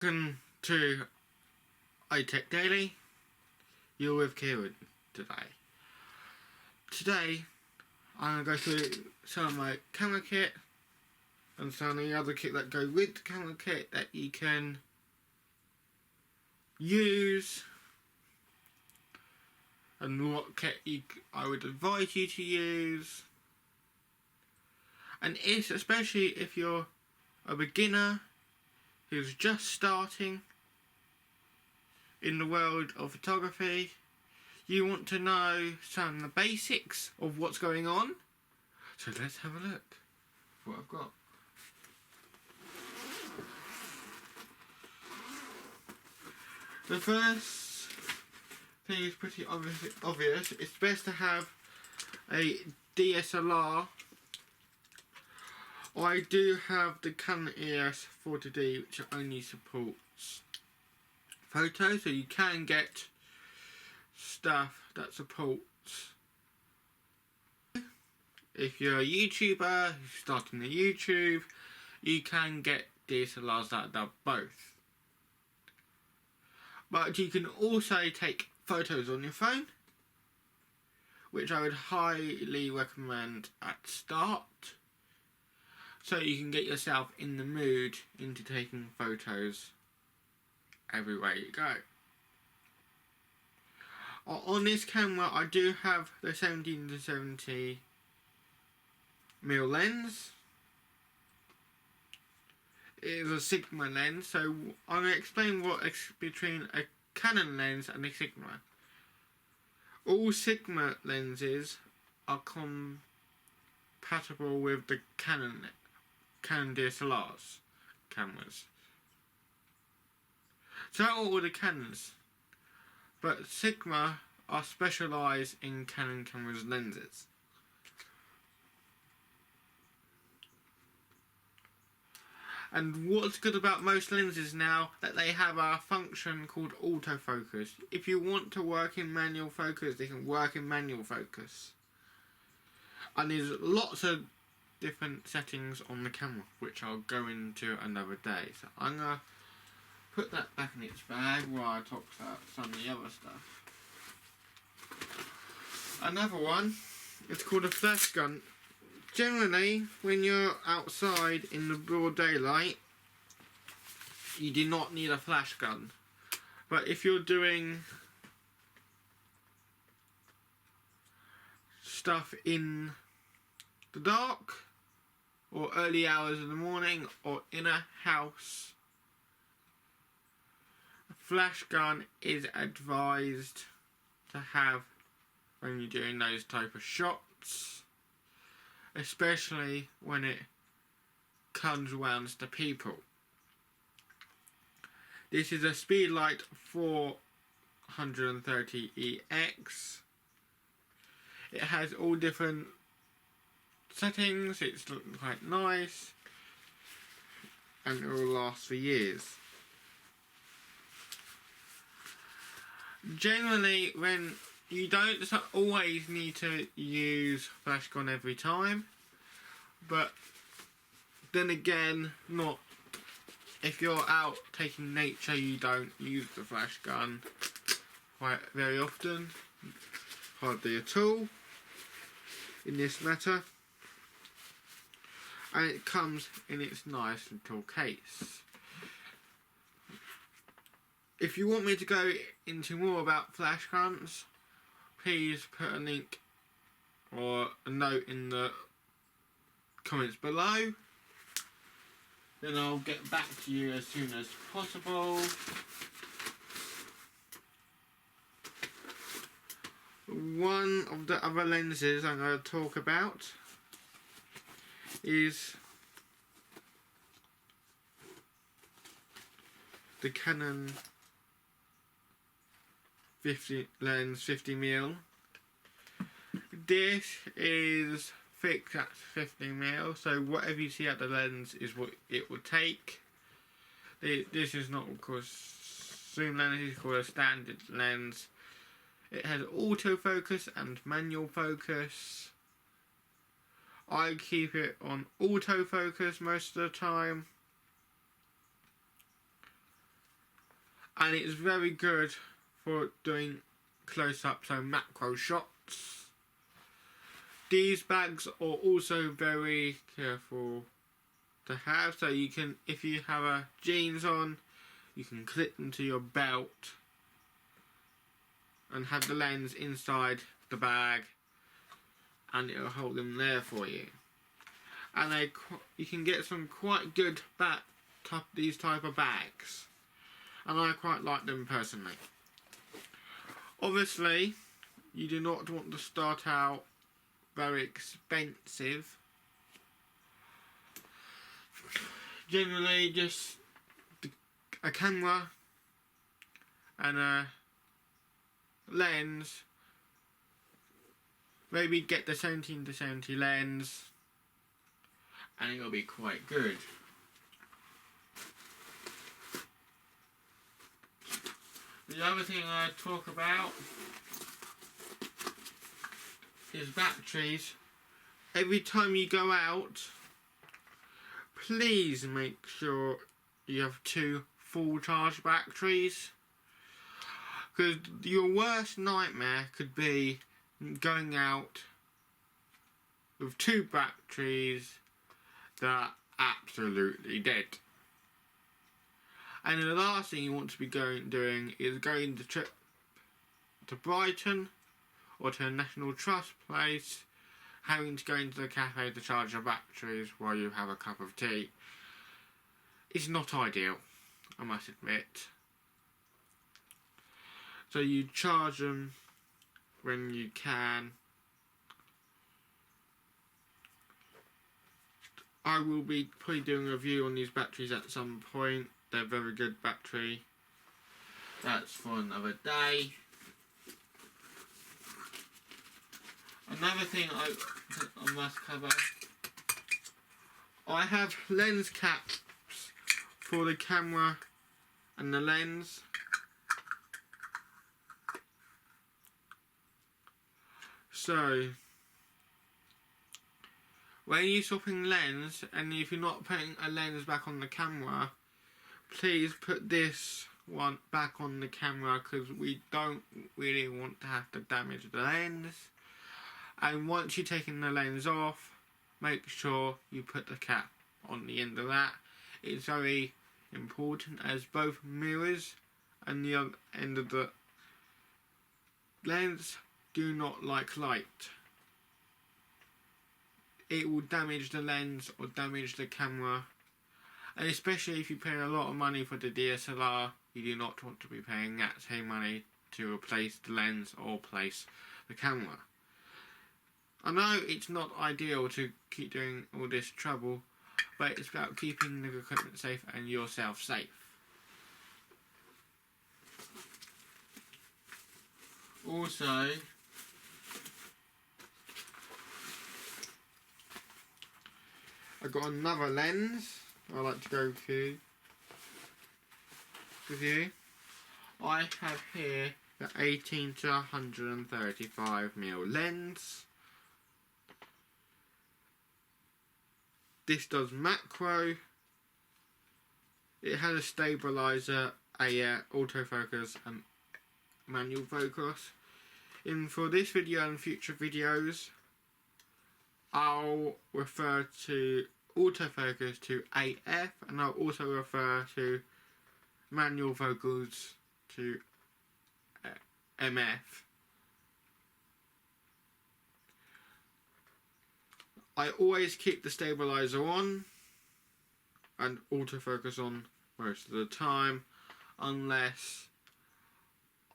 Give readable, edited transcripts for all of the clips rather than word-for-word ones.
Welcome to iTech Daily. You're with Kieran today. Today, I'm going to go through some of my camera kit and some of the other kit that go with the camera kit that you can use, and what kit I would advise you to use. And it's especially if you're a beginner who's just starting in the world of photography, you want to know some of the basics of what's going on. So let's have a look at what I've got. The first thing is pretty obvious. It's best to have a DSLR. I do have the Canon EOS 40D, which only supports photos, so you can get stuff that supports. If you're a YouTuber who's starting the YouTube, you can get DSLRs that do both. But you can also take photos on your phone, which I would highly recommend at start, so you can get yourself in the mood into taking photos everywhere you go. On this camera, I do have the 17-70mm lens. It is a Sigma lens, so I'm going to explain what is between a Canon lens and a Sigma. All Sigma lenses are compatible with the Canon DSLRs cameras. So are all the Canons, but Sigma are specialised in Canon cameras lenses. And what's good about most lenses now, that they have a function called autofocus. If you want to work in manual focus, they can work in manual focus. And there's lots of different settings on the camera, which I'll go into another day. So I'm going to put that back in its bag while I talk about some of the other stuff. Another one, it's called a flash gun. Generally, when you're outside in the broad daylight, you do not need a flash gun. But if you're doing stuff in the dark, or early hours of the morning, or in a house, a flash gun is advised to have when you're doing those type of shots, especially when it comes round to people. This is a Speedlight 430EX. It has all different settings, it's quite nice, and it will last for years. Generally, when you don't always need to use flash gun every time, but then again, not if you're out taking nature, you don't use the flash gun quite very often, hardly at all in this matter. And it comes in its nice little case. If you want me to go into more about flash guns, please put a link or a note in the comments below. Then I'll get back to you as soon as possible. One of the other lenses I'm going to talk about is the Canon 50mm. This is fixed at 50mm, so whatever you see at the lens is what it will take. This is not, of course, zoom lens, it's called a standard lens. It has autofocus and manual focus. I keep it on autofocus most of the time. and it's very good for doing close-ups and macro shots. These bags are also very careful to have, so you can, if you have a jeans on, you can clip them to your belt and have the lens inside the bag, and it'll hold them there for you. And you can get some quite good these type of bags, and I quite like them personally. Obviously, you do not want to start out very expensive. Generally, just a camera and a lens. Maybe get the 17-70 lens, and it'll be quite good. The other thing I talk about is batteries. Every time you go out, please make sure you have 2 full charge batteries, because your worst nightmare could be going out with 2 batteries that are absolutely dead. And the last thing you want to be doing is going the trip to Brighton or to a National Trust place, having to go into the cafe to charge your batteries while you have a cup of tea. It's not ideal, I must admit. So you charge them when you can. I will be probably doing a review on these batteries at some point. They're very good battery. That's for another day. Another thing I must cover. I have lens caps for the camera and the lens. So, when you're swapping lens, and if you're not putting a lens back on the camera, please put this one back on the camera, because we don't really want to have to damage the lens. And once you've taken the lens off, make sure you put the cap on the end of that. It's very important, as both mirrors and the other end of the lens do not like light. It will damage the lens or damage the camera, and especially if you pay a lot of money for the DSLR, you do not want to be paying that same money to replace the lens or replace the camera. I know it's not ideal to keep doing all this trouble, but it's about keeping the equipment safe and yourself safe. Also, I've got another lens I like to go through with you. I have here the 18-135mm lens. This does macro. It has a stabilizer, autofocus and manual focus. For this video and future videos, I'll refer to autofocus to AF, and I'll also refer to manual focus to MF. I always keep the stabilizer on and autofocus on most of the time, unless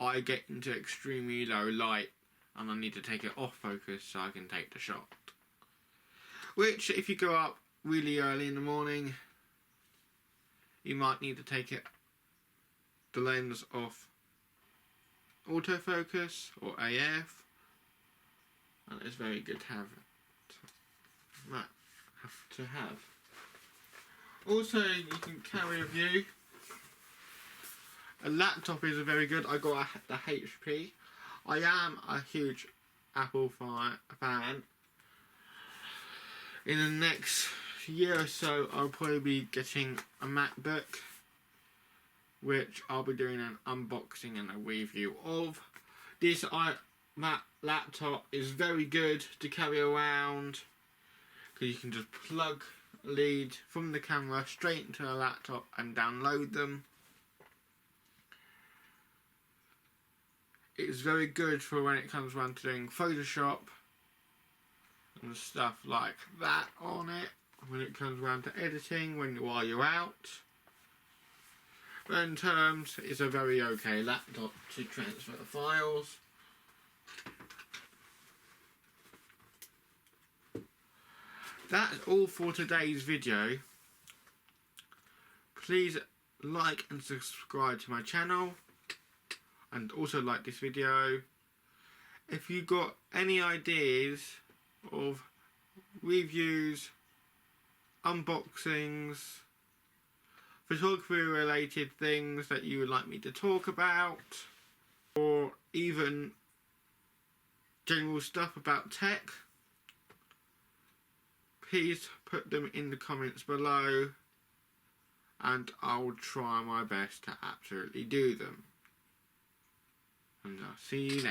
I get into extremely low light and I need to take it off focus so I can take the shot. Which, if you go up really early in the morning, you might need to take the lens off autofocus or AF, and it's very good to have. Also, you can carry with you. A laptop is very good. I got the HP. I am a huge Apple fan. In the next year or so, I'll probably be getting a MacBook. which I'll be doing an unboxing and a review of. This iMac laptop is very good to carry around because you can just plug a lead from the camera straight into the laptop and download them. It's very good for when it comes around to doing Photoshop and stuff like that on it, when it comes around to editing while you're out. But in terms, it's a very okay laptop to transfer files. That's all for today's video. Please like and subscribe to my channel, and also like this video. If you got any ideas of reviews, unboxings, photography related things that you would like me to talk about, or even general stuff about tech, please put them in the comments below and I'll try my best to absolutely do them. And I'll see you next.